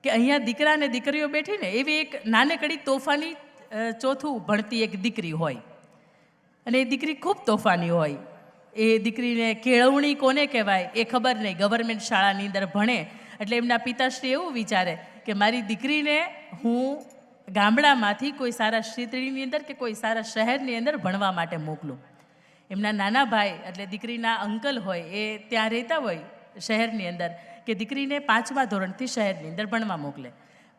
કે અહીંયા દીકરા અને દીકરીઓ બેઠીને એવી એક નાનકડી તોફાની ચોથું ભણતી એક દીકરી હોય અને એ દીકરી ખૂબ તોફાની હોય. એ દીકરીને કેળવણી કોને કહેવાય એ ખબર નહીં. ગવર્મેન્ટ શાળાની અંદર ભણે એટલે એમના પિતાશ્રી એવું વિચારે કે મારી દીકરીને હું ગામડામાંથી કોઈ સારા ક્ષેત્રની અંદર કે કોઈ સારા શહેરની અંદર ભણવા માટે મોકલું. એમના નાના ભાઈ એટલે દીકરીના અંકલ હોય એ ત્યાં રહેતા હોય શહેરની અંદર કે દીકરીને 5મા ધોરણથી શહેરની અંદર ભણવા મોકલે.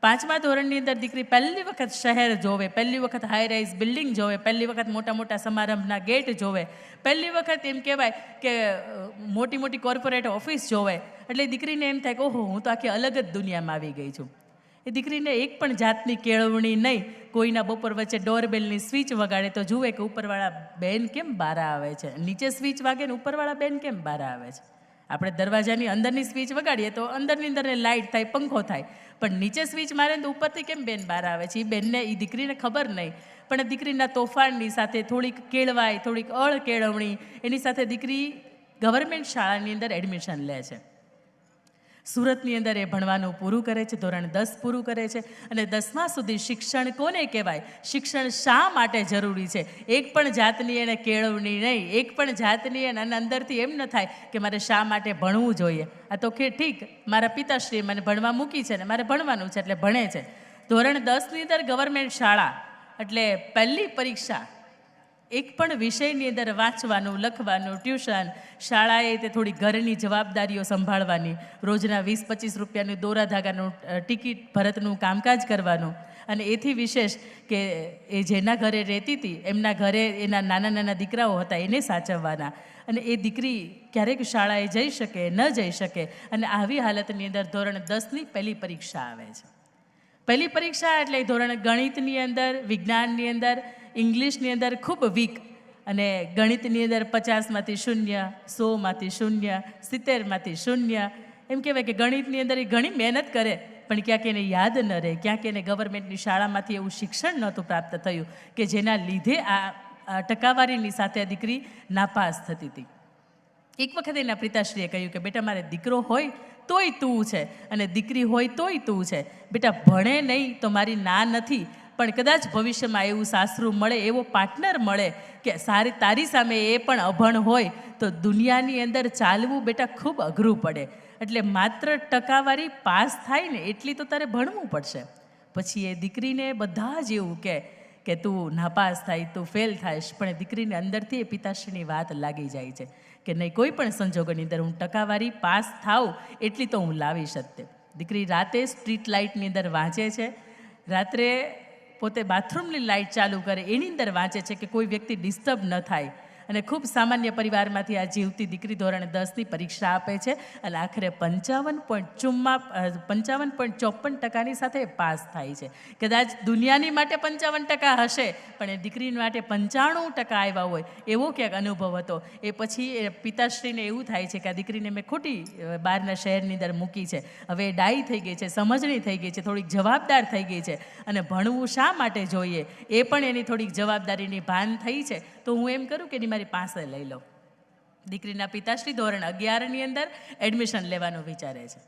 5મા ધોરણની અંદર દીકરી પહેલી વખત શહેર જોવે, પહેલી વખત હાઈ રાઇઝ બિલ્ડિંગ જોવે, પહેલી વખત મોટા મોટા સમારંભના ગેટ જોવે, પહેલી વખત એમ કહેવાય કે મોટી મોટી કોર્પોરેટ ઓફિસ જોવે. એટલે દીકરીને એમ થાય કે ઓહો, હું તો આખી અલગ જ દુનિયામાં આવી ગઈ છું. એ દીકરીને એક પણ જાતની કેળવણી નહીં. કોઈના બપોર વચ્ચે ડોરબેલની સ્વિચ વગાડે તો જુએ કે ઉપરવાળા બેન કેમ બહાર આવે છે, નીચે સ્વિચ વાગે ને ઉપરવાળા બેન કેમ બહાર આવે છે. આપણે દરવાજાની અંદરની સ્વિચ વગાડીએ તો અંદરની અંદરને લાઇટ થાય, પંખો થાય, પણ નીચે સ્વિચ મારે તો ઉપરથી કેમ બેન બહાર આવે છે. એ બેનને, એ દીકરીને ખબર નહીં. પણ દીકરીના તોફાનની સાથે થોડીક કેળવાય, થોડીક અળ કેળવણી, એની સાથે દીકરી ગવર્મેન્ટ શાળાની અંદર એડમિશન લે છે. સુરતની અંદર એ ભણવાનું પૂરું કરે છે, ધોરણ 10 પૂરું કરે છે. અને 10મા સુધી શિક્ષણ કોને કહેવાય, શિક્ષણ શા માટે જરૂરી છે, એક પણ જાતની એને કેળવણી નહીં, એક પણ જાતની એને અંદરથી એમ ન થાય કે મારે શા માટે ભણવું જોઈએ. આ તો કે ઠીક, મારા પિતાશ્રીએ મને ભણવા મૂકી છે ને મારે ભણવાનું છે એટલે ભણે છે. ધોરણ 10ની અંદર ગવર્મેન્ટ શાળા એટલે પહેલી પરીક્ષા. એક પણ વિષયની અંદર વાંચવાનું, લખવાનું, ટ્યુશન, શાળાએ તે થોડી ઘરની જવાબદારીઓ સંભાળવાની, રોજના 20-25 રૂપિયાનું દોરા ધાગાનું ટિકિટ ભરતનું કામકાજ કરવાનું. અને એથી વિશેષ કે એ જેના ઘરે રહેતી હતી એમના ઘરે એના નાના નાના દીકરાઓ હતા, એને સાચવવાના. અને એ દીકરી ક્યારેક શાળાએ જઈ શકે, ન જઈ શકે. અને આવી હાલતની અંદર ધોરણ 10ની પહેલી પરીક્ષા આવે છે. પહેલી પરીક્ષા એટલે ધોરણ ગણિતની અંદર, વિજ્ઞાનની અંદર, ઇંગ્લિશની અંદર ખૂબ વીક. અને ગણિતની અંદર 50માંથી 0, 100માંથી 0, 70માંથી 0. એમ કહેવાય કે ગણિતની અંદર એ ઘણી મહેનત કરે પણ ક્યાંક એને યાદ ન રહે. ક્યાંક એને ગવર્મેન્ટની શાળામાંથી એવું શિક્ષણ નહોતું પ્રાપ્ત થયું કે જેના લીધે આ ટકાવારીની સાથે આ દીકરી નાપાસ થતી હતી. એક વખત એના પિતાશ્રીએ કહ્યું કે બેટા, મારે દીકરો હોય તોય તું છે અને દીકરી હોય તોય તું છે. બેટા, ભણે નહીં તો મારી ના નથી, પણ કદાચ ભવિષ્યમાં એવું સાસરું મળે, એવો પાર્ટનર મળે કે તારી સામે એ પણ અભણ હોય તો દુનિયાની અંદર ચાલવું બેટા ખૂબ અઘરું પડે. એટલે માત્ર ટકાવારી પાસ થાય ને એટલી તો તારે ભણવું પડશે. પછી એ દીકરીને બધા જ એવું કે તું નાપાસ થાય, તું ફેલ થાયશ, પણ એ દીકરીને અંદરથી એ પિતાશ્રીની વાત લાગી જાય છે કે નહીં, કોઈ પણ સંજોગોની અંદર હું ટકાવારી પાસ થાઉં એટલી તો હું લાવીશ જ તે. દીકરી રાતે સ્ટ્રીટ લાઇટની અંદર વાંચે છે, રાત્રે પોતે બાથરૂમની લાઇટ ચાલુ કરે એની અંદર વાંચે છે કે કોઈ વ્યક્તિ ડિસ્ટર્બ ન થાય. અને ખૂબ સામાન્ય પરિવારમાંથી આ જીવતી દીકરી ધોરણ 10ની પરીક્ષા આપે છે અને આખરે 55.54% સાથે પાસ થાય છે. કદાચ દુનિયાની માટે 55% હશે, પણ એ દીકરી માટે 95% આવ્યા હોય એવો ક્યાંક અનુભવ હતો. એ પછી એ પિતાશ્રીને એવું થાય છે કે આ દીકરીને મેં ખોટી બહારના શહેરની અંદર મૂકી છે, હવે એ ડાઈ થઈ ગઈ છે, સમજણી થઈ ગઈ છે, થોડીક જવાબદાર થઈ ગઈ છે અને ભણવું શા માટે જોઈએ એ પણ એની થોડીક જવાબદારીની ભાન થઈ છે. તો હું એમ કરું કે એની મારી પાસે લઈ લો. દીકરીના પિતાશ્રી ધોરણ 11ની અંદર એડમિશન લેવાનું વિચારે છે.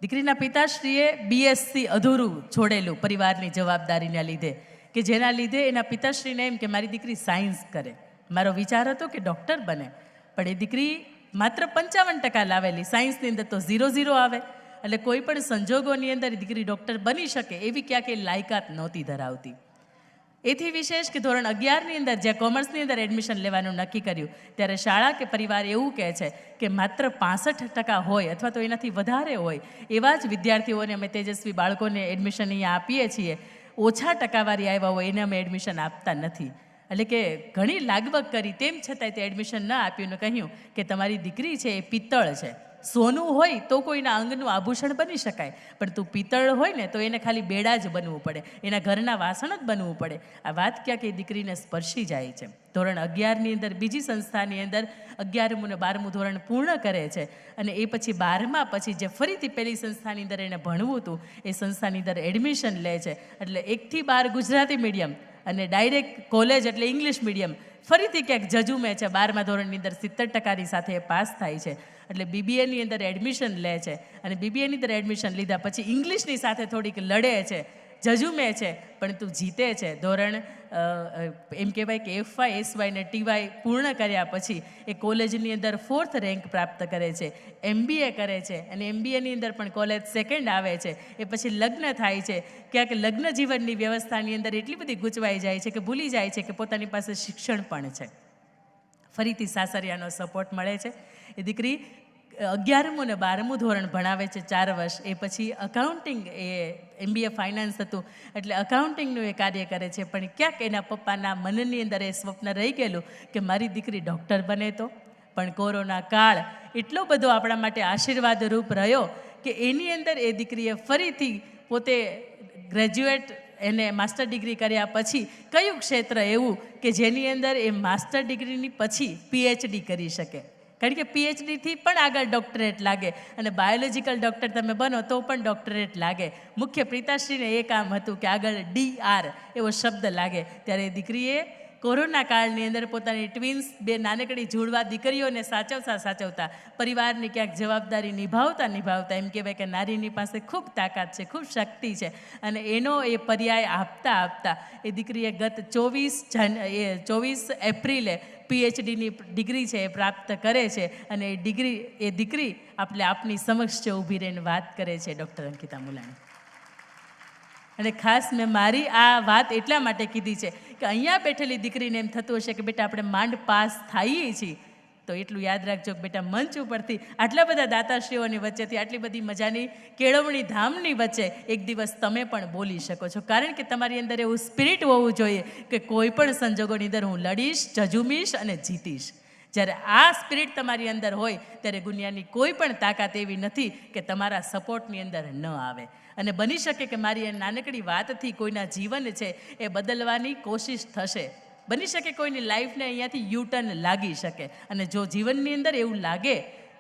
દીકરીના પિતાશ્રીએ BSc અધૂરું છોડેલું પરિવારની જવાબદારીના લીધે, કે જેના લીધે એના પિતાશ્રીને એમ કે મારી દીકરી સાયન્સ કરે. મારો વિચાર હતો કે ડૉક્ટર બને, પણ એ દીકરી માત્ર 55% લાવેલી, સાયન્સની અંદર તો 0 આવે. એટલે કોઈ પણ સંજોગોની અંદર દીકરી ડૉક્ટર બની શકે એવી ક્યાંક એ લાયકાત નહોતી ધરાવતી. એથી વિશેષ કે ધોરણ 11ની અંદર જ્યાં કોમર્સની અંદર એડમિશન લેવાનું નક્કી કર્યું ત્યારે શાળા કે પરિવાર એવું કહે છે કે માત્ર 65% હોય અથવા તો એનાથી વધારે હોય એવા જ વિદ્યાર્થીઓને અમે તેજસ્વી બાળકોને એડમિશન અહીંયા આપીએ છીએ. ઓછા ટકાવારી આવ્યા હોય એને અમે એડમિશન આપતા નથી. એટલે કે ઘણી લાગવગ કરી, તેમ છતાંય તે એડમિશન ન આપ્યું ને કહ્યું કે તમારી દીકરી છે એ પિત્તળ છે. સોનું હોય તો કોઈના અંગનું આભૂષણ બની શકાય, પણ તું પિત્તળ હોય ને તો એને ખાલી બેડા જ બનવું પડે, એના ઘરના વાસણ જ બનવું પડે. આ વાત ક્યાંક એ દીકરીને સ્પર્શી જાય છે. ધોરણ 11ની અંદર બીજી સંસ્થાની અંદર 11મું ને 12મું ધોરણ પૂર્ણ કરે છે અને એ પછી 12મા પછી જે ફરીથી પહેલી સંસ્થાની અંદર એને ભણવું હતું એ સંસ્થાની અંદર એડમિશન લે છે. એટલે 1 થી 12 ગુજરાતી મીડિયમ અને ડાયરેક્ટ કોલેજ એટલે ઇંગ્લિશ મીડિયમ ફરીથી ક્યાંક જજુમે છે. 12મા ધોરણની અંદર 70% સાથે પાસ થાય છે એટલે બીબીએની અંદર એડમિશન લે છે અને બીબીએની અંદર એડમિશન લીધા પછી ઇંગ્લિશની સાથે થોડીક લડે છે, જજુમે છે, પણ તું જીતે છે. ધોરણ એમ કહેવાય કે FY, SY ને TY પૂર્ણ કર્યા પછી એ કોલેજની અંદર 4th રેન્ક પ્રાપ્ત કરે છે, MBA કરે છે અને MBAની અંદર પણ કોલેજ 2nd આવે છે. એ પછી લગ્ન થાય છે. ક્યાંક લગ્ન જીવનની વ્યવસ્થાની અંદર એટલી બધી ગૂંચવાઈ જાય છે કે ભૂલી જાય છે કે પોતાની પાસે શિક્ષણ પણ છે. ફરીથી સાસરિયાનો સપોર્ટ મળે છે. એ દીકરી 11મું અને 12મું ધોરણ ભણાવે છે 4 વર્ષ. એ પછી અકાઉન્ટિંગ, એ MBA ફાઇનાન્સ હતું એટલે અકાઉન્ટિંગનું એ કાર્ય કરે છે. પણ ક્યાંક એના પપ્પાના મનની અંદર એ સ્વપ્ન રહી ગયેલું કે મારી દીકરી ડૉક્ટર બને તો. પણ કોરોના કાળ એટલો બધો આપણા માટે આશીર્વાદરૂપ રહ્યો કે એની અંદર એ દીકરીએ ફરીથી પોતે ગ્રેજ્યુએટ એને માસ્ટર ડિગ્રી કર્યા પછી કયું ક્ષેત્ર એવું કે જેની અંદર એ માસ્ટર ડિગ્રીની પછી PhD કરી શકે. કારણ કે PhDથી પણ આગળ ડૉક્ટરેટ લાગે અને બાયોલોજિકલ ડૉક્ટર તમે બનો તો પણ ડૉક્ટરેટ લાગે. મુખ્ય પિતાશ્રીને એ કામ હતું કે આગળ DR એવો શબ્દ લાગે. ત્યારે દીકરીએ કોરોના કાળની અંદર પોતાની ટ્વિન્સ 2 નાનકડી જોડવા દીકરીઓને સાચવતા પરિવારની ક્યાંક જવાબદારી નિભાવતા એમ કહેવાય કે નારીની પાસે ખૂબ તાકાત છે, ખૂબ શક્તિ છે અને એનો એ પર્યાય આપતા એ દીકરીએ ગત 24 એપ્રિલે PhDની ડિગ્રી છે એ પ્રાપ્ત કરે છે અને એ દીકરી આપની સમક્ષ છે ઊભી રહીને વાત કરે છે, ડૉક્ટર અંકિતા મુલાણી. અને ખાસ મેં મારી આ વાત એટલા માટે કીધી છે કે અહીંયા બેઠેલી દીકરીને એમ થતું હશે કે બેટા આપણે માંડ પાસ થઈએ છીએ, તો એટલું યાદ રાખજો કે બેટા મંચ ઉપરથી આટલા બધા દાતાશ્રીઓની વચ્ચેથી આટલી બધી મજાની કેળવણી ધામની વચ્ચે એક દિવસ તમે પણ બોલી શકો છો. કારણ કે તમારી અંદર એવું સ્પિરિટ હોવું જોઈએ કે કોઈ પણ સંજોગોની અંદર હું લડીશ, જજુમીશ અને જીતીશ. જ્યારે આ સ્પિરિટ તમારી અંદર હોય ત્યારે દુનિયાની કોઈ પણ તાકાત એવી નથી કે તમારા સપોર્ટની અંદર ન આવે. અને બની શકે કે મારી એ નાનકડી વાતથી કોઈના જીવન છે એ બદલવાની કોશિશ થશે. બની શકે કોઈની લાઈફને અહીંયાથી યુટર્ન લાગી શકે. અને જો જીવનની અંદર એવું લાગે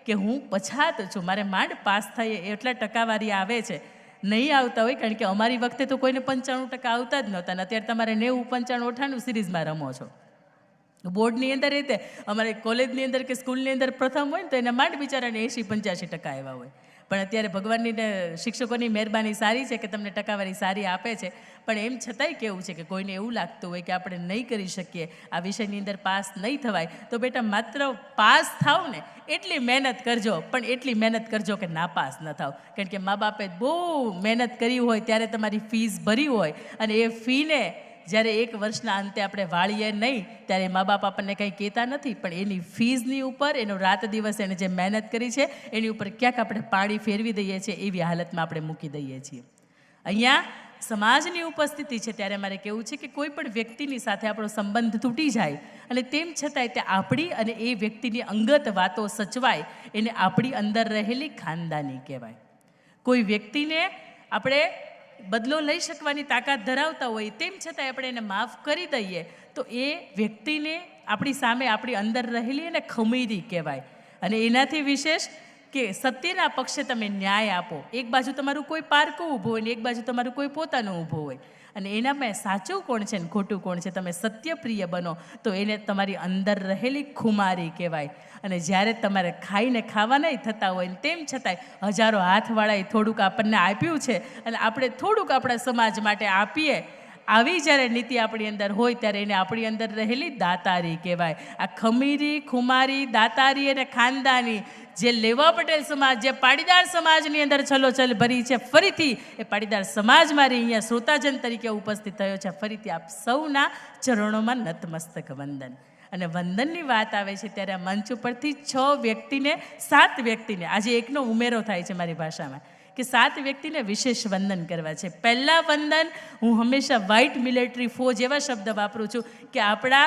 કે હું પછાત છું, મારે માંડ પાસ થઈએ એટલા ટકાવારી આવે છે, નહીં આવતા હોય, કારણ કે અમારી વખતે તો કોઈને 95% આવતા જ નહોતા ને અત્યારે તમારે 90, 95, 98 સિરીઝમાં રમો છો. બોર્ડની અંદર રીતે અમારે કોલેજની અંદર કે સ્કૂલની અંદર પ્રથમ હોય ને તો એના માંડ બિચારાને 80-85% આવ્યા હોય. પણ અત્યારે ભગવાનની શિક્ષકોની મહેરબાની સારી છે કે તમને ટકાવારી સારી આપે છે. પણ એમ છતાંય કેવું છે કે કોઈને એવું લાગતું હોય કે આપણે નહીં કરી શકીએ, આ વિષયની અંદર પાસ નહીં થવાય, તો બેટા માત્ર પાસ થાવ ને એટલી મહેનત કરજો, પણ એટલી મહેનત કરજો કે નાપાસ ન થાવ. કારણ કે મા બાપે બહુ મહેનત કરી હોય ત્યારે તમારી ફીસ ભરી હોય અને એ ફીને જ્યારે 1 વર્ષના અંતે આપણે વાળીએ નહીં ત્યારે મા બાપ આપણને કંઈ કહેતા નથી, પણ એની ફીઝની ઉપર એનો રાત દિવસ એને જે મહેનત કરી છે એની ઉપર ક્યાંક આપણે પાણી ફેરવી દઈએ છીએ, એવી હાલતમાં આપણે મૂકી દઈએ છીએ. અહીંયા સમાજની ઉપસ્થિતિ છે ત્યારે મારે કહેવું છે કે કોઈ પણ વ્યક્તિની સાથે આપણો સંબંધ તૂટી જાય અને તેમ છતાંય તે આપણી અને એ વ્યક્તિની અંગત વાતો સચવાય, એને આપણી અંદર રહેલી ખાનદાની કહેવાય. કોઈ વ્યક્તિને આપણે બદલો લઈ શકવાની તાકાત ધરાવતા હોય તેમ છતાંય આપણે એને માફ કરી દઈએ તો એ વ્યક્તિને આપણી સામે આપણી અંદર રહેલી એને ખમીરી કહેવાય. અને એનાથી વિશેષ કે સત્યના પક્ષે તમે ન્યાય આપો. એક બાજુ તમારું કોઈ પારકું ઊભું હોય ને એક બાજુ તમારું કોઈ પોતાનું ઊભું હોય અને એનામાં સાચું કોણ છે ને ખોટું કોણ છે તમે સત્યપ્રિય બનો તો એને તમારી અંદર રહેલી ખુમારી કહેવાય. અને જ્યારે તમારે ખાઈને ખાવાના થતા હોય ને તેમ છતાંય હજારો હાથવાળાએ થોડુંક આપણને આપ્યું છે અને આપણે થોડુંક આપણા સમાજ માટે આપીએ, આવી જ્યારે નીતિ આપણી અંદર હોય ત્યારે એને આપણી અંદર રહેલી દાતારી કહેવાય. આ ખમીરી, ખુમારી, દાતારી અને ખાનદાની જે લેવા પટેલ સમાજ, જે પાટીદાર સમાજની અંદર છલોછલ ભરી છે, ફરીથી એ પાટીદાર સમાજ મારી અહીંયા શ્રોતાજન તરીકે ઉપસ્થિત થયો છે. ફરીથી આપ સૌના ચરણોમાં નતમસ્તક વંદન. અને વંદનની વાત આવે છે ત્યારે આ મંચ ઉપરથી 7 વ્યક્તિને આજે એકનો ઉમેરો થાય છે મારી ભાષામાં કે 7 વ્યક્તિને વિશેષ વંદન કરવા છે. પહેલા વંદન હું હંમેશા વ્હાઇટ મિલિટરી ફોજ એવા શબ્દ વાપરું છું કે આપણા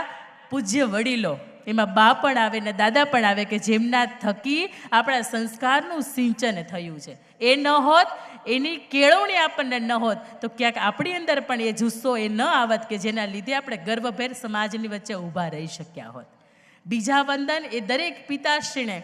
પૂજ્ય વડીલો, એમાં બા પણ આવે ને દાદા પણ આવે કે જેમના થકી આપણા સંસ્કારનું સિંચન થયું છે. એ ન હોત, એની કેળવણી આપણને ન હોત તો ક્યાંક આપણી અંદર પણ એ જુસ્સો એ ન આવત કે જેના લીધે આપણે ગર્વભેર સમાજની વચ્ચે ઊભા રહી શક્યા હોત. બીજા વંદન એ દરેક પિતાશ્રીને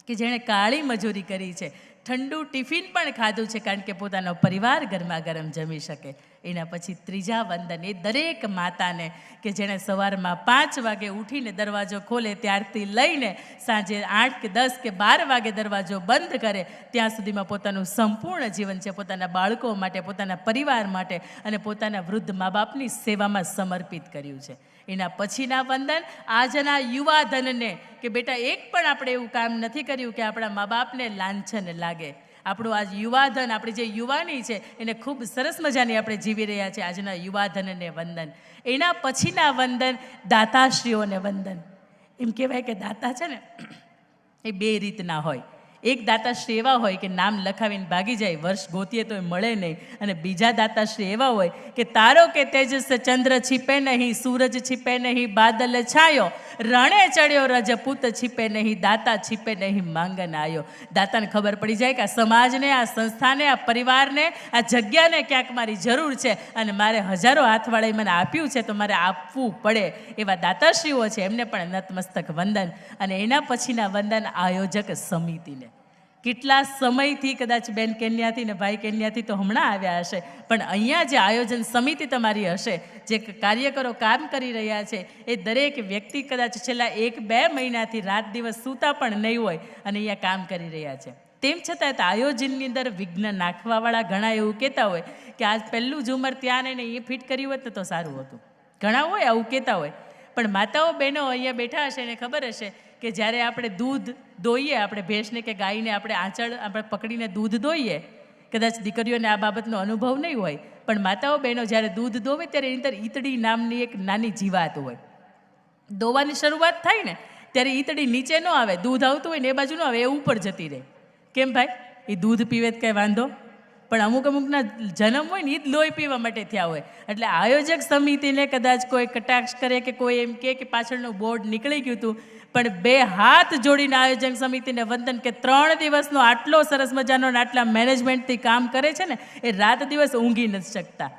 કે જેણે કાળી મજૂરી કરી છે, ઠંડુ ટિફિન પણ ખાધું છે કારણ કે પોતાનો પરિવાર ગરમા ગરમ જમી શકે. એના પછી ત્રીજા વંદન એ દરેક માતાને કે જેણે સવારમાં 5 વાગે ઉઠીને દરવાજો ખોલે ત્યારથી લઈને સાંજે 8 કે 10 કે 12 વાગે દરવાજો બંધ કરે ત્યાં સુધીમાં પોતાનું સંપૂર્ણ જીવન છે પોતાના બાળકો માટે, પોતાના પરિવાર માટે અને પોતાના વૃદ્ધ મા બાપની સેવામાં સમર્પિત કર્યું છે. એના પછીના વંદન આજના યુવાધનને કે બેટા એક પણ આપણે એવું કામ નથી કર્યું કે આપણા મા બાપને લાંછન લાગે. આપણું આજ યુવાધન, આપણી જે યુવાની છે એને ખૂબ સરસ મજાની આપણે જીવી રહ્યા છીએ. આજના યુવાધનને વંદન. એના પછીના વંદન દાતાશ્રીઓને વંદન. એમ કહેવાય કે દાતા છે ને એ 2 રીતના હોય. એક દાતાશ્રી એવા હોય કે નામ લખાવીને ભાગી જાય, વર્ષ ગોતીએ તો એ મળે નહીં. અને બીજા દાતાશ્રી એવા હોય કે તારો કે તેજસ ચંદ્ર છીપે નહીં, સૂરજ છીપે નહીં, બાદલ છાયો, રણે ચડ્યો રજપૂત છીપે નહીં, દાતા છીપે નહીં, માંગન આયો. દાતાને ખબર પડી જાય કે આ સમાજને, આ સંસ્થાને, આ પરિવારને, આ જગ્યાને ક્યાંક મારી જરૂર છે અને મારે હજારો હાથવાળાએ મને આપ્યું છે તો મારે આપવું પડે. એવા દાતાશ્રીઓ છે એમને પણ નતમસ્તક વંદન. અને એના પછીના વંદન આયોજક સમિતિને. કેટલા સમયથી કદાચ બેન કેન્યાથી ને ભાઈ કેન્યાથી તો હમણાં આવ્યા હશે, પણ અહીંયા જે આયોજન સમિતિ તમારી હશે, જે કાર્યકરો કામ કરી રહ્યા છે, એ દરેક વ્યક્તિ કદાચ છેલ્લા 1-2 મહિનાથી રાત દિવસ સૂતા પણ નહીં હોય અને અહીંયા કામ કરી રહ્યા છે. તેમ છતાં તો આયોજનની અંદર વિઘ્ન નાખવાવાળા ઘણા એવું કહેતા હોય કે આજ પહેલું ઝુમર ત્યાં ને એ ફિટ કર્યું હોત તો સારું હતું. ઘણા હોય આવું કહેતા હોય, પણ માતાઓ બહેનો અહીંયા બેઠા હશે એને ખબર હશે કે જ્યારે આપણે દૂધ દોઈએ, આપણે ભેંસને કે ગાયને આપણે આંચળ આપણે પકડીને દૂધ દોઈએ, કદાચ દીકરીઓને આ બાબતનો અનુભવ નહીં હોય, પણ માતાઓ બહેનો જ્યારે દૂધ દોવે ત્યારે એની અંદર ઈતડી નામની એક નાની જીવાત હોય. દોવાની શરૂઆત થાય ને ત્યારે ઈતડી નીચે ન આવે, દૂધ આવતું હોય ને એ બાજુ ન આવે, એ ઉપર જતી રહે. કેમ ભાઈ? એ દૂધ પીવે તો કંઈ વાંધો, પણ અમુકના જન્મ હોય ને એ જ લોહી પીવા માટે થયા હોય. એટલે આયોજક સમિતિને કદાચ કોઈ કટાક્ષ કરે કે કોઈ એમ કે પાછળનું બોર્ડ નીકળી ગયું હતું, પણ 2 હાથ જોડીને આયોજક સમિતિને વંદન કે 3 દિવસનો આટલો સરસ મજાનો આટલા મેનેજમેન્ટથી કામ કરે છે ને, એ રાત દિવસ ઊંઘી નથી શકતા.